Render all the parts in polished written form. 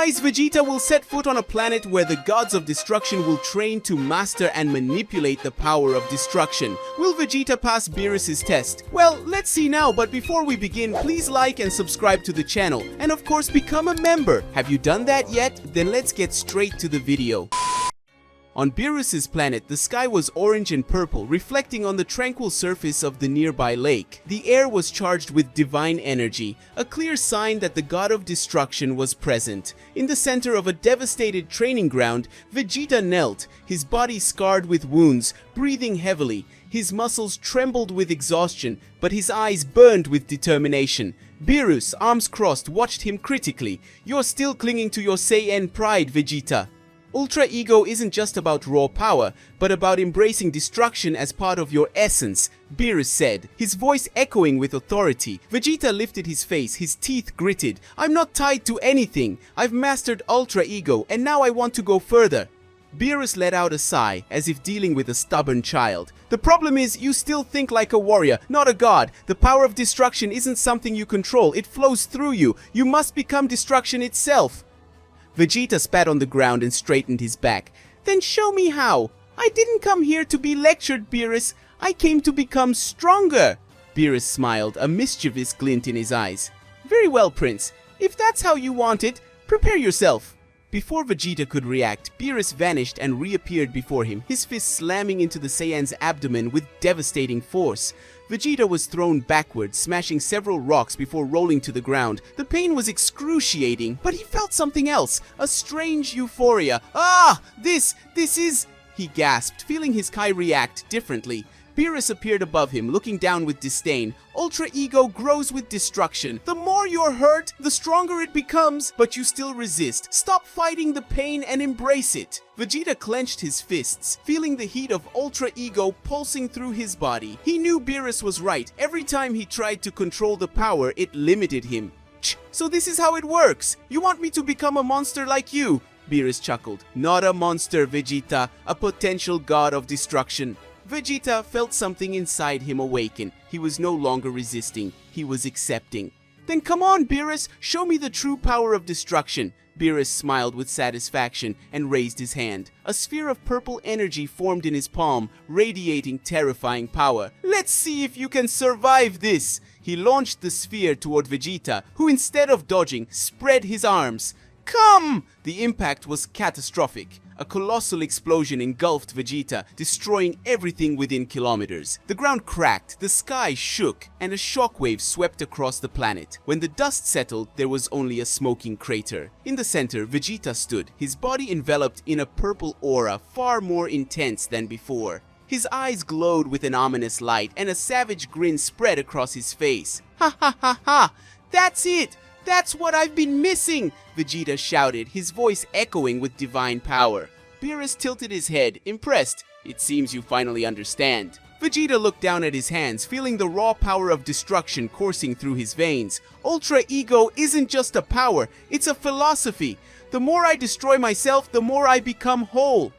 Guys, Vegeta will set foot on a planet where the gods of destruction will train to master and manipulate the power of destruction. Will Vegeta pass Beerus' test? Well, let's see now, but before we begin, please like and subscribe to the channel, and of course become a member. Have you done that yet? Then let's get straight to the video. On Beerus' planet, the sky was orange and purple, reflecting on the tranquil surface of the nearby lake. The air was charged with divine energy, a clear sign that the god of destruction was present. In the center of a devastated training ground, Vegeta knelt, his body scarred with wounds, breathing heavily. His muscles trembled with exhaustion, but his eyes burned with determination. Beerus, arms crossed, watched him critically. "You're still clinging to your Saiyan pride, Vegeta. Ultra Ego isn't just about raw power, but about embracing destruction as part of your essence," Beerus said, his voice echoing with authority. Vegeta lifted his face, his teeth gritted. "I'm not tied to anything. I've mastered Ultra Ego, and now I want to go further." Beerus let out a sigh, as if dealing with a stubborn child. "The problem is, you still think like a warrior, not a god. The power of destruction isn't something you control, it flows through you. You must become destruction itself." Vegeta spat on the ground and straightened his back. "Then show me how. I didn't come here to be lectured, Beerus. I came to become stronger." Beerus smiled, a mischievous glint in his eyes. "Very well, Prince. If that's how you want it, prepare yourself." Before Vegeta could react, Beerus vanished and reappeared before him, his fist slamming into the Saiyan's abdomen with devastating force. Vegeta was thrown backwards, smashing several rocks before rolling to the ground. The pain was excruciating, but he felt something else, a strange euphoria. "Ah! This is..." he gasped, feeling his Kai react differently. Beerus appeared above him, looking down with disdain. "Ultra Ego grows with destruction. The more you're hurt, the stronger it becomes, but you still resist. Stop fighting the pain and embrace it." Vegeta clenched his fists, feeling the heat of Ultra Ego pulsing through his body. He knew Beerus was right. Every time he tried to control the power, it limited him. "So this is how it works. You want me to become a monster like you?" Beerus chuckled. "Not a monster, Vegeta. A potential god of destruction." Vegeta felt something inside him awaken. He was no longer resisting. He was accepting. "Then come on, Beerus. Show me the true power of destruction." Beerus smiled with satisfaction and raised his hand. A sphere of purple energy formed in his palm, radiating terrifying power. "Let's see if you can survive this." He launched the sphere toward Vegeta, who instead of dodging, spread his arms. "Come!" The impact was catastrophic. A colossal explosion engulfed Vegeta, destroying everything within kilometers. The ground cracked, the sky shook, and a shockwave swept across the planet. When the dust settled, there was only a smoking crater. In the center, Vegeta stood, his body enveloped in a purple aura far more intense than before. His eyes glowed with an ominous light, and a savage grin spread across his face. "Ha ha ha ha! That's it! That's what I've been missing!" Vegeta shouted, his voice echoing with divine power. Beerus tilted his head, impressed. "It seems you finally understand." Vegeta looked down at his hands, feeling the raw power of destruction coursing through his veins. "Ultra Ego isn't just a power, it's a philosophy. The more I destroy myself, the more I become whole."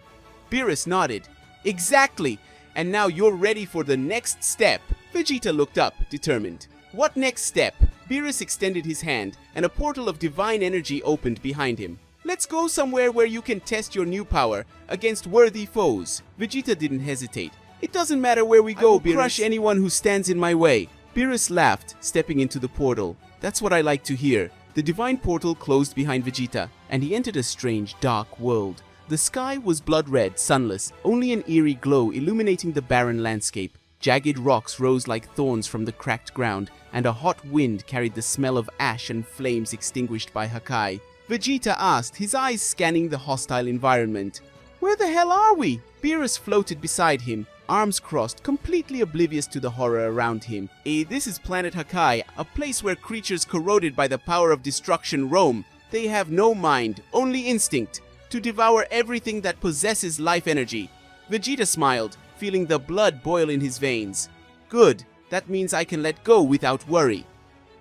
Beerus nodded. "Exactly. And now you're ready for the next step." Vegeta looked up, determined. "What next step?" Beerus extended his hand, and a portal of divine energy opened behind him. "Let's go somewhere where you can test your new power against worthy foes." Vegeta didn't hesitate. "It doesn't matter where we go, Beerus. Crush anyone who stands in my way." Beerus laughed, stepping into the portal. "That's what I like to hear." The divine portal closed behind Vegeta, and he entered a strange, dark world. The sky was blood red, sunless, only an eerie glow illuminating the barren landscape. Jagged rocks rose like thorns from the cracked ground, and a hot wind carried the smell of ash and flames extinguished by Hakai. Vegeta asked, his eyes scanning the hostile environment. "Where the hell are we?" Beerus floated beside him, arms crossed, completely oblivious to the horror around him. This is Planet Hakai, a place where creatures corroded by the power of destruction roam. They have no mind, only instinct, to devour everything that possesses life energy." Vegeta smiled, feeling the blood boil in his veins. "Good, that means I can let go without worry."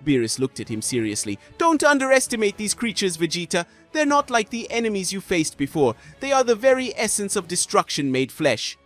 Beerus looked at him seriously. "Don't underestimate these creatures, Vegeta. They're not like the enemies you faced before. They are the very essence of destruction made flesh."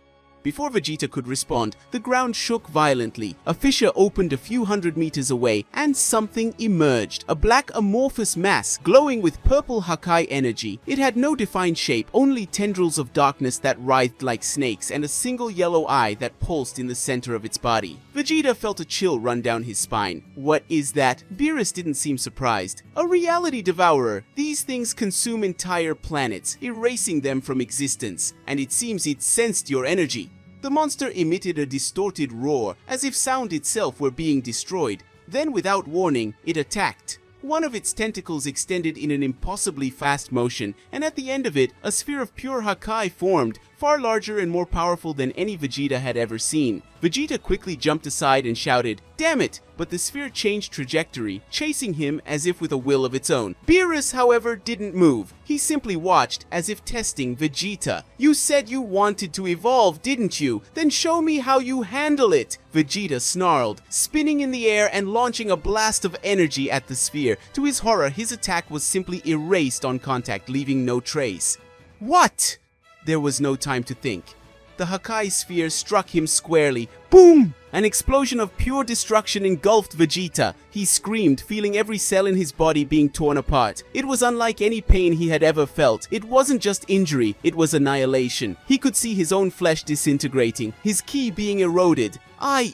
Before Vegeta could respond, the ground shook violently. A fissure opened a few hundred meters away, and something emerged. A black amorphous mass, glowing with purple Hakai energy. It had no defined shape, only tendrils of darkness that writhed like snakes, and a single yellow eye that pulsed in the center of its body. Vegeta felt a chill run down his spine. What is that? Beerus didn't seem surprised. A reality devourer. These things consume entire planets, erasing them from existence, and it seems it sensed your energy. The monster emitted a distorted roar, as if sound itself were being destroyed. Then, without warning, it attacked. One of its tentacles extended in an impossibly fast motion, and at the end of it, a sphere of pure Hakai formed, far larger and more powerful than any Vegeta had ever seen. Vegeta quickly jumped aside and shouted, "Damn it!" But the sphere changed trajectory, chasing him as if with a will of its own. Beerus, however, didn't move. He simply watched, as if testing Vegeta. "You said you wanted to evolve, didn't you? Then show me how you handle it!" Vegeta snarled, spinning in the air and launching a blast of energy at the sphere. To his horror, his attack was simply erased on contact, leaving no trace. What? There was no time to think. The Hakai sphere struck him squarely. Boom! An explosion of pure destruction engulfed Vegeta. He screamed, feeling every cell in his body being torn apart. It was unlike any pain he had ever felt. It wasn't just injury, it was annihilation. He could see his own flesh disintegrating, his ki being eroded. "I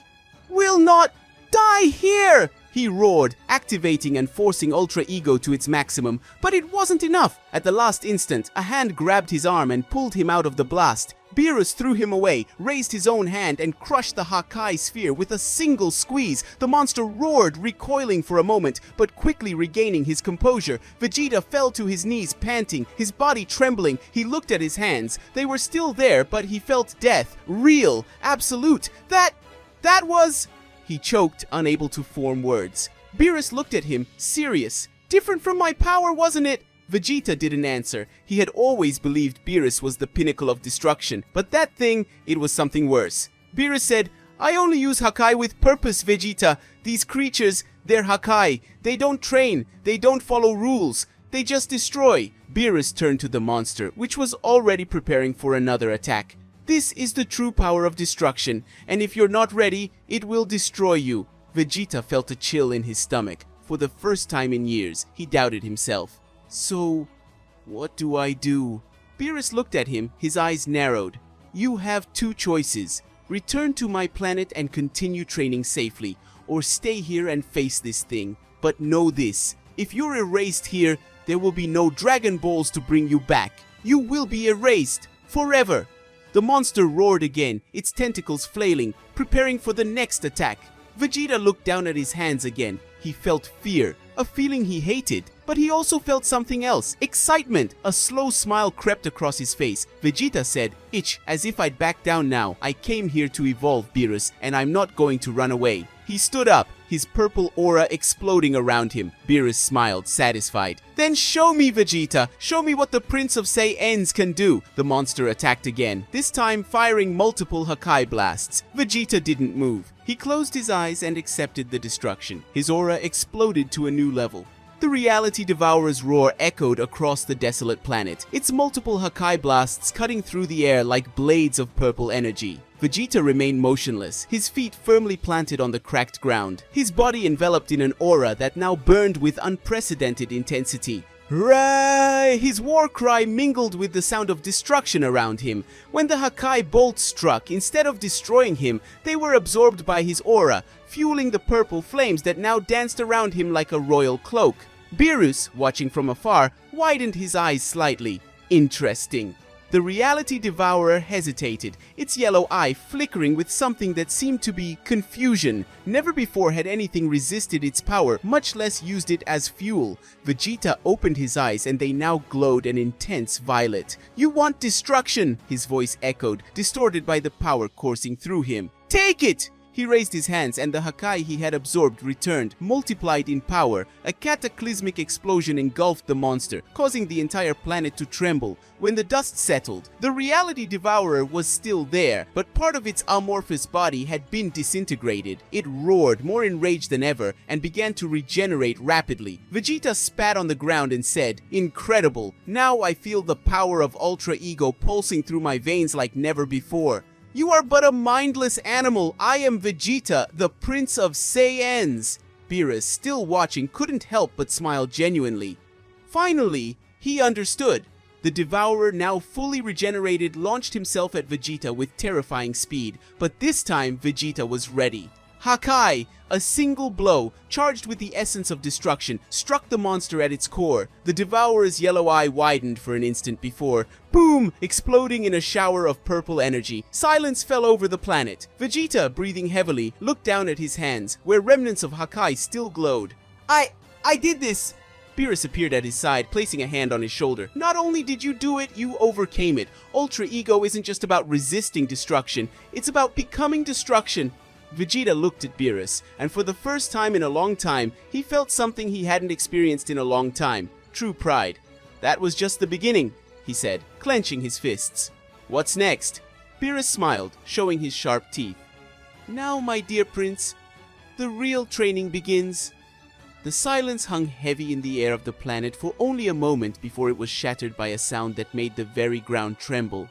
will not die here!" he roared, activating and forcing Ultra Ego to its maximum. But it wasn't enough. At the last instant, a hand grabbed his arm and pulled him out of the blast. Beerus threw him away, raised his own hand, and crushed the Hakai sphere with a single squeeze. The monster roared, recoiling for a moment, but quickly regaining his composure. Vegeta fell to his knees, panting, his body trembling. He looked at his hands. They were still there, but he felt death. Real, absolute. That was... He choked, unable to form words. Beerus looked at him, serious. "Different from my power, wasn't it?" Vegeta didn't answer. He had always believed Beerus was the pinnacle of destruction, but that thing, it was something worse. Beerus said, "I only use Hakai with purpose, Vegeta. These creatures, they're Hakai. They don't train, they don't follow rules, they just destroy." Beerus turned to the monster, which was already preparing for another attack. "This is the true power of destruction, and if you're not ready, it will destroy you." Vegeta felt a chill in his stomach. For the first time in years, he doubted himself. "So, what do I do?" Beerus looked at him, his eyes narrowed. "You have two choices. Return to my planet and continue training safely, or stay here and face this thing. But know this, if you're erased here, there will be no Dragon Balls to bring you back. You will be erased, forever." The monster roared again, its tentacles flailing, preparing for the next attack. Vegeta looked down at his hands again. He felt fear, a feeling he hated, but he also felt something else, excitement. A slow smile crept across his face. Vegeta said, "Itch, as if I'd back down now. I came here to evolve, Beerus, and I'm not going to run away." He stood up, his purple aura exploding around him. Beerus smiled, satisfied. "Then show me, Vegeta! Show me what the Prince of Saiyans can do!" The monster attacked again, this time firing multiple Hakai blasts. Vegeta didn't move. He closed his eyes and accepted the destruction. His aura exploded to a new level. The reality devourer's roar echoed across the desolate planet, its multiple Hakai blasts cutting through the air like blades of purple energy. Vegeta remained motionless, his feet firmly planted on the cracked ground, his body enveloped in an aura that now burned with unprecedented intensity. Rai! His war cry mingled with the sound of destruction around him. When the Hakai bolt struck, instead of destroying him, they were absorbed by his aura, fueling the purple flames that now danced around him like a royal cloak. Beerus, watching from afar, widened his eyes slightly. Interesting. The reality devourer hesitated, its yellow eye flickering with something that seemed to be confusion. Never before had anything resisted its power, much less used it as fuel. Vegeta opened his eyes and they now glowed an intense violet. "You want destruction!" his voice echoed, distorted by the power coursing through him. "Take it!" He raised his hands and the Hakai he had absorbed returned, multiplied in power. A cataclysmic explosion engulfed the monster, causing the entire planet to tremble. When the dust settled, the reality devourer was still there, but part of its amorphous body had been disintegrated. It roared, more enraged than ever, and began to regenerate rapidly. Vegeta spat on the ground and said, "Incredible! Now I feel the power of Ultra Ego pulsing through my veins like never before." You are but a mindless animal. I am Vegeta, the Prince of Saiyans. Beerus, still watching, couldn't help but smile genuinely. Finally, he understood. The devourer, now fully regenerated, launched himself at Vegeta with terrifying speed, but this time Vegeta was ready. Hakai, a single blow, charged with the essence of destruction, struck the monster at its core. The devourer's yellow eye widened for an instant before, boom, exploding in a shower of purple energy. Silence fell over the planet. Vegeta, breathing heavily, looked down at his hands, where remnants of Hakai still glowed. I did this! Beerus appeared at his side, placing a hand on his shoulder. Not only did you do it, you overcame it. Ultra Ego isn't just about resisting destruction, it's about becoming destruction. Vegeta looked at Beerus, and for the first time in a long time, he felt something he hadn't experienced in a long time. True pride. That was just the beginning, he said, clenching his fists. What's next? Beerus smiled, showing his sharp teeth. Now, my dear prince, the real training begins. The silence hung heavy in the air of the planet for only a moment before it was shattered by a sound that made the very ground tremble.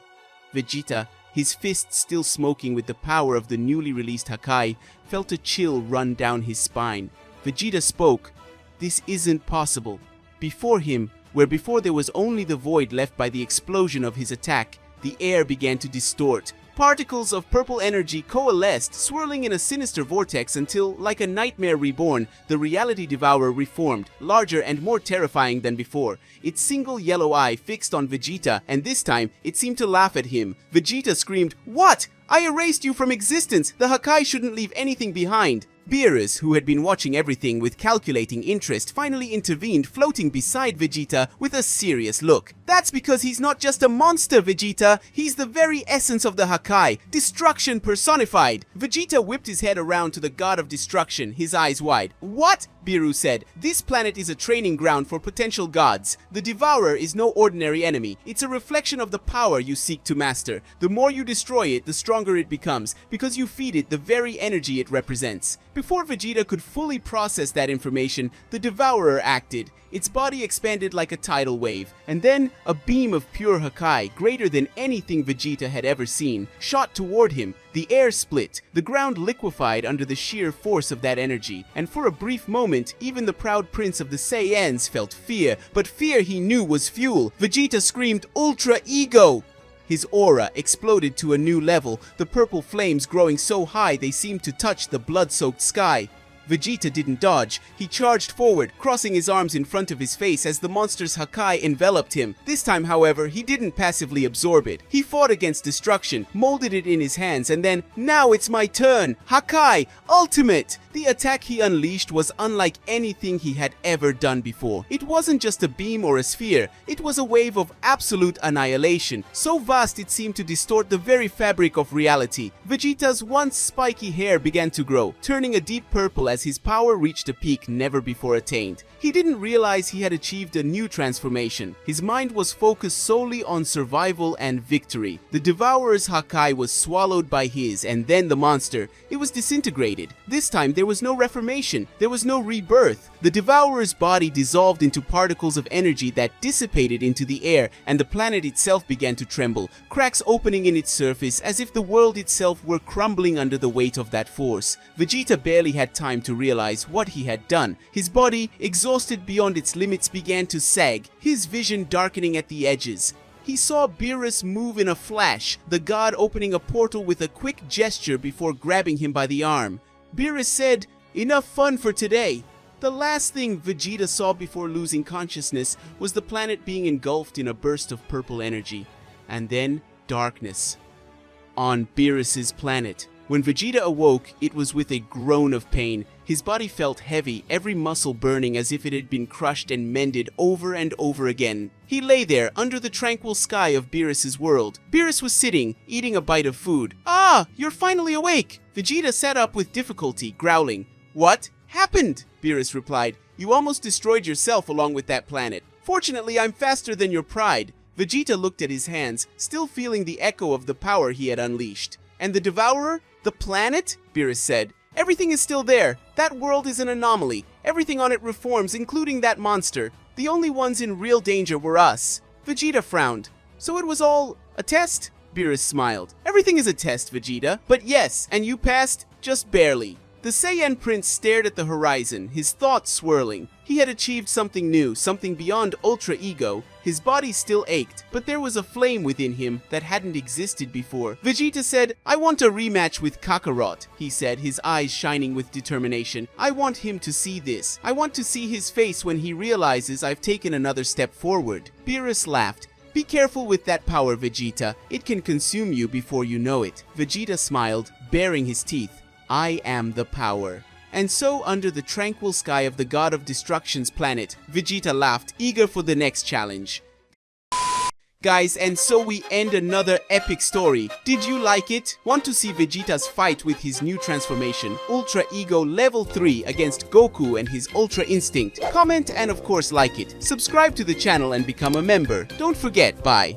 Vegeta, his fists still smoking with the power of the newly released Hakai, felt a chill run down his spine. Vegeta spoke. This isn't possible. Before him, where before there was only the void left by the explosion of his attack, the air began to distort. Particles of purple energy coalesced, swirling in a sinister vortex until, like a nightmare reborn, the reality devourer reformed, larger and more terrifying than before. Its single yellow eye fixed on Vegeta, and this time, it seemed to laugh at him. Vegeta screamed, "What? I erased you from existence! The Hakai shouldn't leave anything behind!" Beerus, who had been watching everything with calculating interest, finally intervened, floating beside Vegeta with a serious look. That's because he's not just a monster, Vegeta. He's the very essence of the Hakai, destruction personified. Vegeta whipped his head around to the god of destruction, his eyes wide. What? Beerus said. This planet is a training ground for potential gods. The devourer is no ordinary enemy. It's a reflection of the power you seek to master. The more you destroy it, the stronger it becomes, because you feed it the very energy it represents. Before Vegeta could fully process that information, the devourer acted. Its body expanded like a tidal wave, and then a beam of pure Hakai, greater than anything Vegeta had ever seen, shot toward him. The air split, the ground liquefied under the sheer force of that energy, and for a brief moment, even the proud prince of the Saiyans felt fear, but fear he knew was fuel. Vegeta screamed, "Ultra Ego!" His aura exploded to a new level, the purple flames growing so high they seemed to touch the blood-soaked sky. Vegeta didn't dodge. He charged forward, crossing his arms in front of his face as the monster's Hakai enveloped him. This time, however, he didn't passively absorb it. He fought against destruction, molded it in his hands, and then, now it's my turn! Hakai! Ultimate! The attack he unleashed was unlike anything he had ever done before. It wasn't just a beam or a sphere, it was a wave of absolute annihilation, so vast it seemed to distort the very fabric of reality. Vegeta's once spiky hair began to grow, turning a deep purple as his power reached a peak never before attained. He didn't realize he had achieved a new transformation. His mind was focused solely on survival and victory. The devourer's Hakai was swallowed by his, and then the monster. It was disintegrated. This time there was no reformation. There was no rebirth. The devourer's body dissolved into particles of energy that dissipated into the air, and the planet itself began to tremble, cracks opening in its surface as if the world itself were crumbling under the weight of that force. Vegeta barely had time to realize what he had done. His body, exhausted beyond its limits, began to sag, his vision darkening at the edges. He saw Beerus move in a flash, the god opening a portal with a quick gesture before grabbing him by the arm. Beerus said, "Enough fun for today." The last thing Vegeta saw before losing consciousness was the planet being engulfed in a burst of purple energy. And then, darkness. On Beerus's planet. When Vegeta awoke, it was with a groan of pain. His body felt heavy, every muscle burning as if it had been crushed and mended over and over again. He lay there, under the tranquil sky of Beerus's world. Beerus was sitting, eating a bite of food. "Ah, you're finally awake!" Vegeta sat up with difficulty, growling. "What happened?" Beerus replied. "You almost destroyed yourself along with that planet. Fortunately, I'm faster than your pride." Vegeta looked at his hands, still feeling the echo of the power he had unleashed. "And the devourer? The planet?" Beerus said. "Everything is still there. That world is an anomaly. Everything on it reforms, including that monster. The only ones in real danger were us." Vegeta frowned. "So it was all a test?" Beerus smiled. Everything is a test, Vegeta. But yes, and you passed just barely. The Saiyan Prince stared at the horizon, his thoughts swirling. He had achieved something new, something beyond Ultra Ego. His body still ached, but there was a flame within him that hadn't existed before. Vegeta said, "I want a rematch with Kakarot," he said, his eyes shining with determination. "I want him to see this. I want to see his face when he realizes I've taken another step forward." Beerus laughed. "Be careful with that power, Vegeta. It can consume you before you know it." Vegeta smiled, baring his teeth. "I am the power." And so, under the tranquil sky of the God of Destruction's planet, Vegeta laughed, eager for the next challenge. Guys, and so we end another epic story. Did you like it? Want to see Vegeta's fight with his new transformation, Ultra Ego Level 3 against Goku and his Ultra Instinct? Comment and of course like it. Subscribe to the channel and become a member. Don't forget, bye.